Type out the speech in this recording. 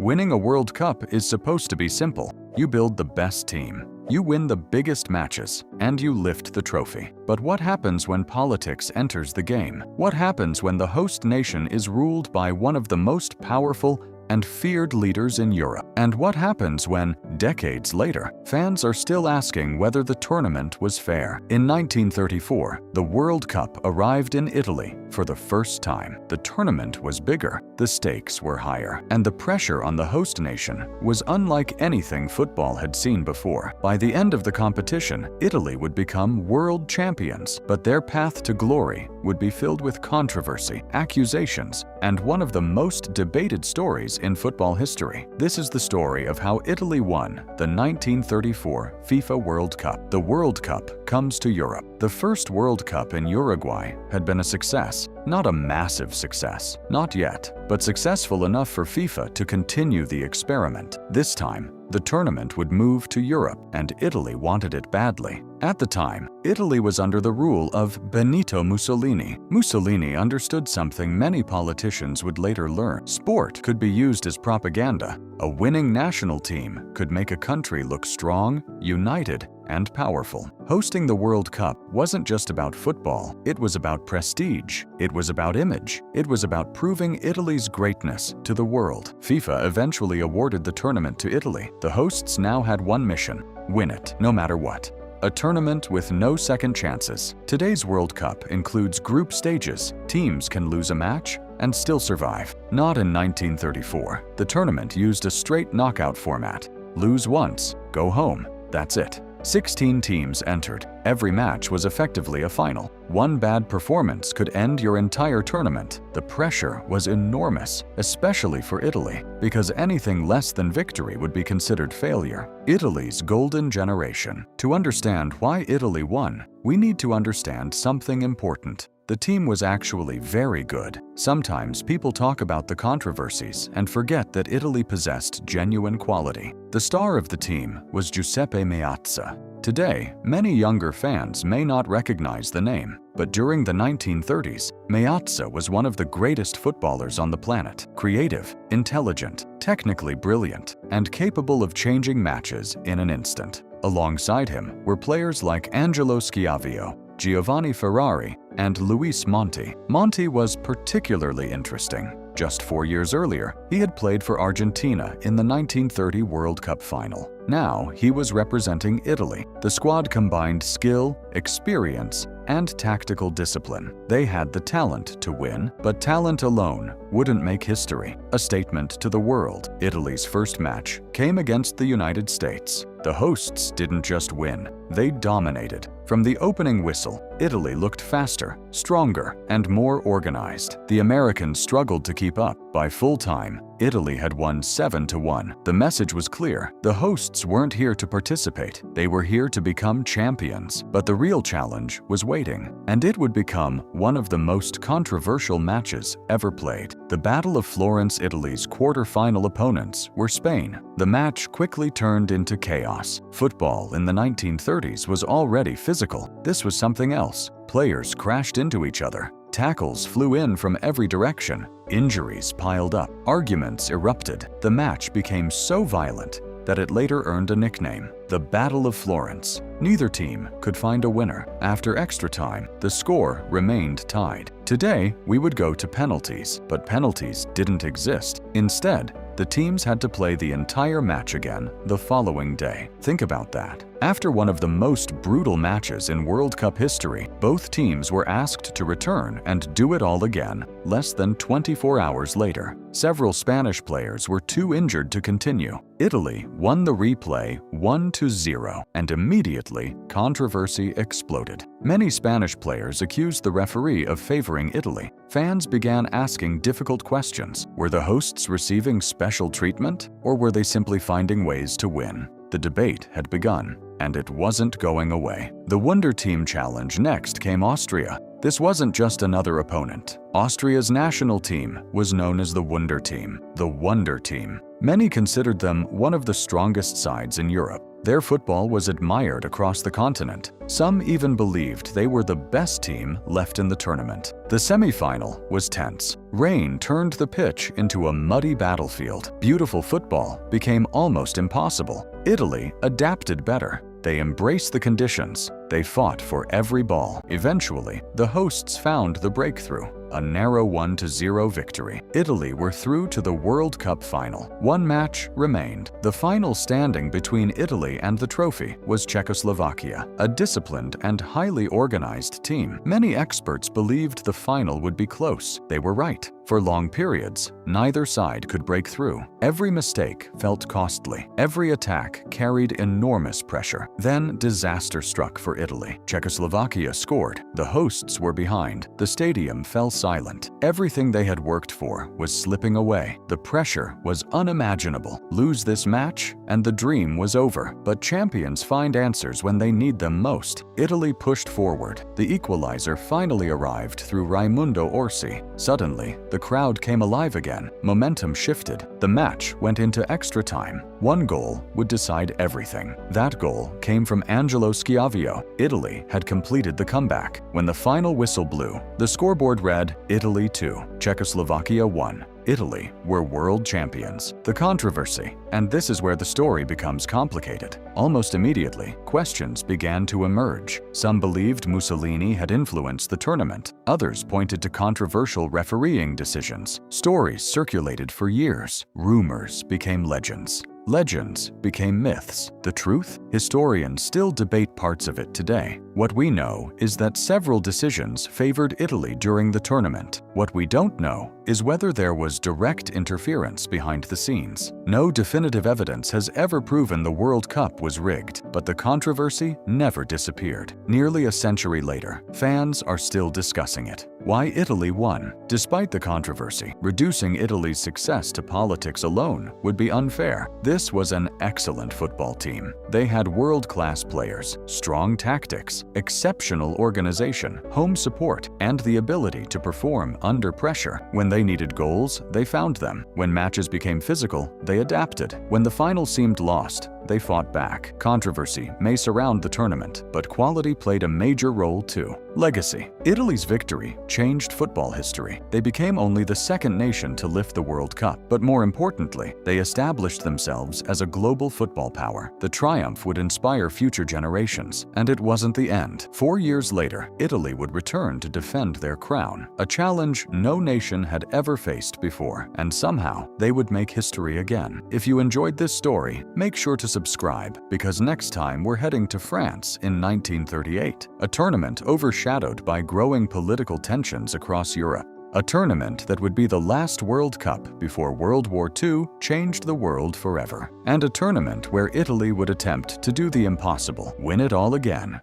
Winning a World Cup is supposed to be simple. You build the best team, you win the biggest matches, and you lift the trophy. But what happens when politics enters the game? What happens when the host nation is ruled by one of the most powerful and feared leaders in Europe? And what happens when, decades later, fans are still asking whether the tournament was fair? In 1934, the World Cup arrived in Italy for the first time. The tournament was bigger, the stakes were higher, and the pressure on the host nation was unlike anything football had seen before. By the end of the competition, Italy would become world champions, but their path to glory would be filled with controversy, accusations, and one of the most debated stories in football history. This is the story of how Italy won the 1934 FIFA World Cup. The World Cup comes to Europe. The first World Cup in Uruguay had been a success. Not a massive success, not yet, but successful enough for FIFA to continue the experiment. This time, the tournament would move to Europe, and Italy wanted it badly. At the time, Italy was under the rule of Benito Mussolini. Mussolini understood something many politicians would later learn. Sport could be used as propaganda. A winning national team could make a country look strong, united, and powerful. Hosting the World Cup wasn't just about football. It was about prestige. It was about image. It was about proving Italy's greatness to the world. FIFA eventually awarded the tournament to Italy. The hosts now had one mission: win it, no matter what. A tournament with no second chances. Today's World Cup includes group stages. Teams can lose a match and still survive. Not in 1934. The tournament used a straight knockout format. Lose once, go home. That's it. 16 teams entered. Every match was effectively a final. One bad performance could end your entire tournament. The pressure was enormous, especially for Italy, because anything less than victory would be considered failure. Italy's golden generation. To understand why Italy won, we need to understand something important. The team was actually very good. Sometimes people talk about the controversies and forget that Italy possessed genuine quality. The star of the team was Giuseppe Meazza. Today, many younger fans may not recognize the name, but during the 1930s, Meazza was one of the greatest footballers on the planet. Creative, intelligent, technically brilliant, and capable of changing matches in an instant. Alongside him were players like Angelo Schiavio, Giovanni Ferrari, and Luis Monti. Monti was particularly interesting. Just 4 years earlier, he had played for Argentina in the 1930 World Cup final. Now, he was representing Italy. The squad combined skill, experience, and tactical discipline. They had the talent to win, but talent alone wouldn't make history. A statement to the world. Italy's first match came against the United States. The hosts didn't just win, they dominated. From the opening whistle, Italy looked faster, stronger, and more organized. The Americans struggled to keep up. By full time, Italy had won 7-1. The message was clear. The hosts weren't here to participate. They were here to become champions. But the real challenge was waiting, and it would become one of the most controversial matches ever played. The Battle of Florence, Italy's quarter-final opponents were Spain. The match quickly turned into chaos. Football in the 1930s was already physical. This was something else. Players crashed into each other. Tackles flew in from every direction. Injuries piled up. Arguments erupted. The match became so violent that it later earned a nickname, the Battle of Florence. Neither team could find a winner. After extra time, the score remained tied. Today, we would go to penalties, but penalties didn't exist. Instead, the teams had to play the entire match again the following day. Think about that. After one of the most brutal matches in World Cup history, both teams were asked to return and do it all again less than 24 hours later. Several Spanish players were too injured to continue. Italy won the replay 1-0, and immediately controversy exploded. Many Spanish players accused the referee of favoring Italy. Fans began asking difficult questions. Were the hosts receiving special treatment, or were they simply finding ways to win? The debate had begun, and it wasn't going away. The Wonder Team challenge. Next came Austria. This wasn't just another opponent. Austria's national team was known as the Wonder Team. The Wonder Team. Many considered them one of the strongest sides in Europe. Their football was admired across the continent. Some even believed they were the best team left in the tournament. The semi-final was tense. Rain turned the pitch into a muddy battlefield. Beautiful football became almost impossible. Italy adapted better. They embraced the conditions. They fought for every ball. Eventually, the hosts found the breakthrough. A narrow 1-0 victory. Italy were through to the World Cup final. One match remained. The final standing between Italy and the trophy was Czechoslovakia, a disciplined and highly organized team. Many experts believed the final would be close. They were right. For long periods, neither side could break through. Every mistake felt costly. Every attack carried enormous pressure. Then disaster struck for Italy. Czechoslovakia scored. The hosts were behind. The stadium fell silent. Everything they had worked for was slipping away. The pressure was unimaginable. Lose this match, and the dream was over. But champions find answers when they need them most. Italy pushed forward. The equalizer finally arrived through Raimundo Orsi. Suddenly, the crowd came alive again. Momentum shifted. The match went into extra time. One goal would decide everything. That goal came from Angelo Schiavio. Italy had completed the comeback. When the final whistle blew, the scoreboard read, Italy 2, Czechoslovakia 1. Italy were world champions. The controversy, and this is where the story becomes complicated. Almost immediately, questions began to emerge. Some believed Mussolini had influenced the tournament. Others pointed to controversial refereeing decisions. Stories circulated for years. Rumors became legends. Legends became myths. The truth? Historians still debate parts of it today. What we know is that several decisions favored Italy during the tournament. What we don't know is whether there was direct interference behind the scenes. No definitive evidence has ever proven the World Cup was rigged, but the controversy never disappeared. Nearly a century later, fans are still discussing it. Why Italy won? Despite the controversy, reducing Italy's success to politics alone would be unfair. This was an excellent football team. They had world-class players, strong tactics, exceptional organization, home support, and the ability to perform under pressure. When they needed goals, they found them. When matches became physical, they adapted. When the final seemed lost, they fought back. Controversy may surround the tournament, but quality played a major role too. Legacy. Italy's victory changed football history. They became only the second nation to lift the World Cup, but more importantly, they established themselves as a global football power. The triumph would inspire future generations, and it wasn't the end. 4 years later, Italy would return to defend their crown, a challenge no nation had ever faced before, and somehow they would make history again. If you enjoyed this story, make sure to subscribe, because next time we're heading to France in 1938, a tournament overshadowed by growing political tensions across Europe. A tournament that would be the last World Cup before World War II changed the world forever. And a tournament where Italy would attempt to do the impossible, win it all again.